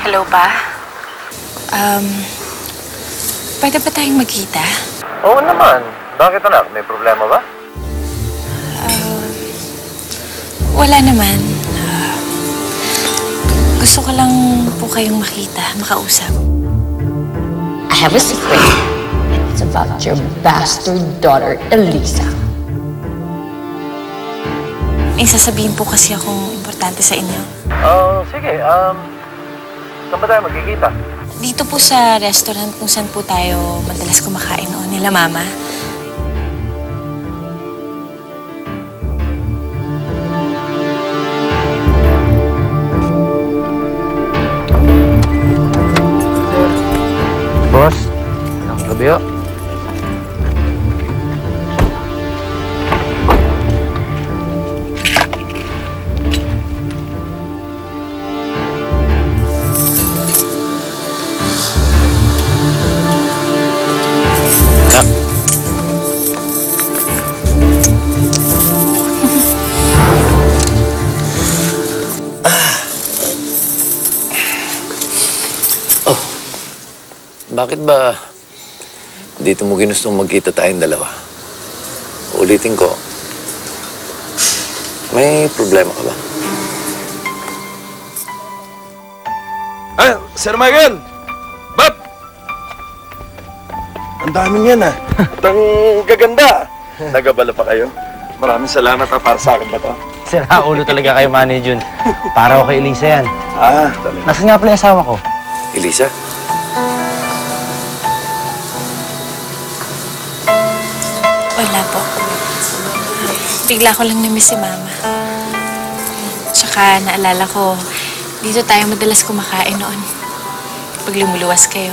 Hello pa? Pwede ba tayong magkita? Oo naman. Bakit anak? May problema ba? Wala naman. Gusto ko lang po kayong makita, makausap. I have a secret. It's about your bastard daughter, Elisa. May sasabihin po kasi akong importante sa inyo. Sige. Saan ba tayo magkikita? Dito po sa restaurant kung saan po tayo madalas kumakain noon nila Mama. Boss, ang gabi o. Bakit ba dito mo ginustong magkita tayong dalawa? Ulitin ko, may problema ka ba? Ay, Sir Michael! Bab! Ang dami niyan ah. Ang gaganda. Nagabala pa kayo? Maraming salamat para sa akin ba to? Sira ulo talaga kayo, Manny Jun. Para ako kay Elisa yan. Talaga. Nasaan nga pala yung asawa ko? Elisa? Wala po. Bigla ko lang na-miss si Mama. Tsaka naalala ko, dito tayo madalas kumakain noon. Pag lumuluwas kayo.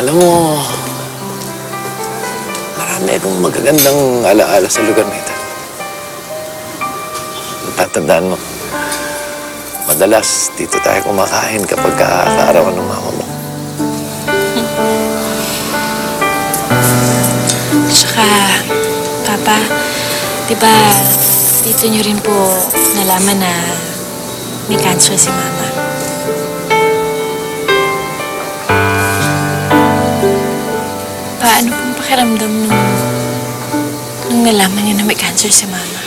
Alam mo, marami akong magagandang alaala sa lugar na ito. Natatandaan mo, madalas dito tayo kumakain kapag kaarawan ng mama mo. Tsaka, Papa, diba dito niyo rin po nalaman na may cancer si Mama. Paano pong pakiramdam nung nalaman niyo na may cancer si Mama?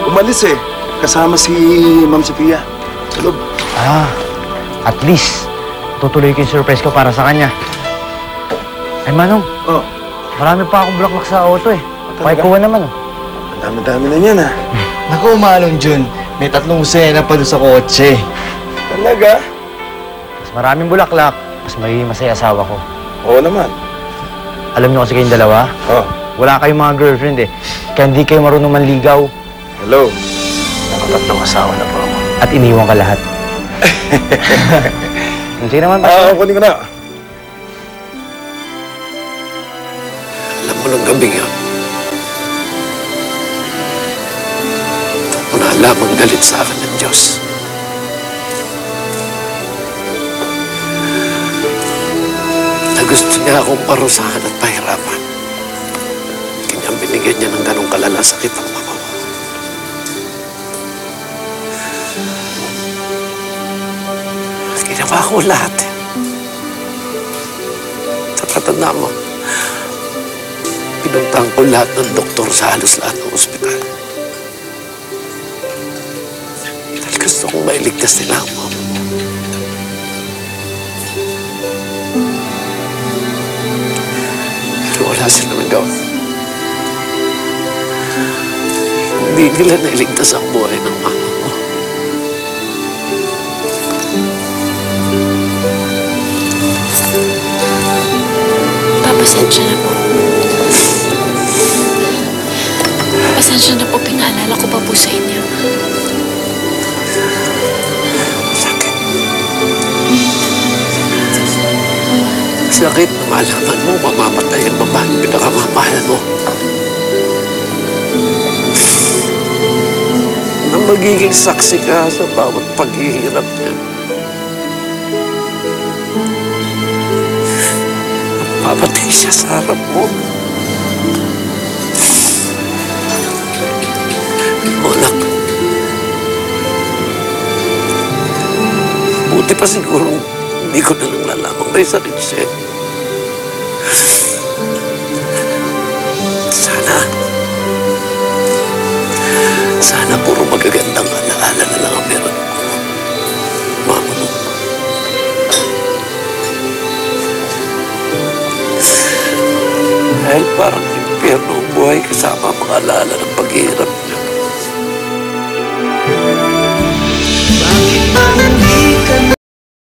Umalis eh. Kasama si Ma'am Sophia. Sa loob. At least, tutuloy ko yung surprise ko para sa kanya. Ay, Manong, Oh, marami pa akong bulaklak sa auto eh. talaga? Paikuha naman oh. ang dami-dami na niyan ah. Naku, Manong Jun. May 3 usena pa doon sa kotse. Talaga? Mas maraming bulaklak, mas magiging masaya asawa ko. Oo naman. Alam niyo kasi kayong dalawa, Oh, wala kayong mga girlfriend eh. Kaya hindi kayo marunong manligaw. hello. Nakatatlong asawa na po ako. At iniwan ka lahat. Hindi naman pa. Kunin ko na. Alam mo nung gabi yun, wala lamang galit sa akin ng Diyos. Na gusto niya akong parusahan at pahirapan. Kanya binigyan niya ng ganong kalala sakit ang mama mo. Ginawa ko lahat. Tatanda mo, pinuntahan ko lahat ng doktor sa halos lahat ng ospital. Dahil gusto kong mailigtas nila ang mama mo. Pero wala silang nagawa. Hindi nila nailigtas ang buhay ng mama mo. Pasensya na po. Pasensya na po, pinaalala ko pa po sa inyo. Sakit. Sakit na malaman mo, mamamatay ang babaeng pinakamamahalan mo. Na magiging saksi ka sa bawat paghihirap niya. Papatay siya sa harap mo. Buti pa siguro hindi ko na lang nalaman may sakit siya. Sana puro magagandang alaala na lang ang meron ko. Mama mo. Dahil parang impyerno ang buhay kasama ang mga alaala ng paghihirap niya. Bakit ba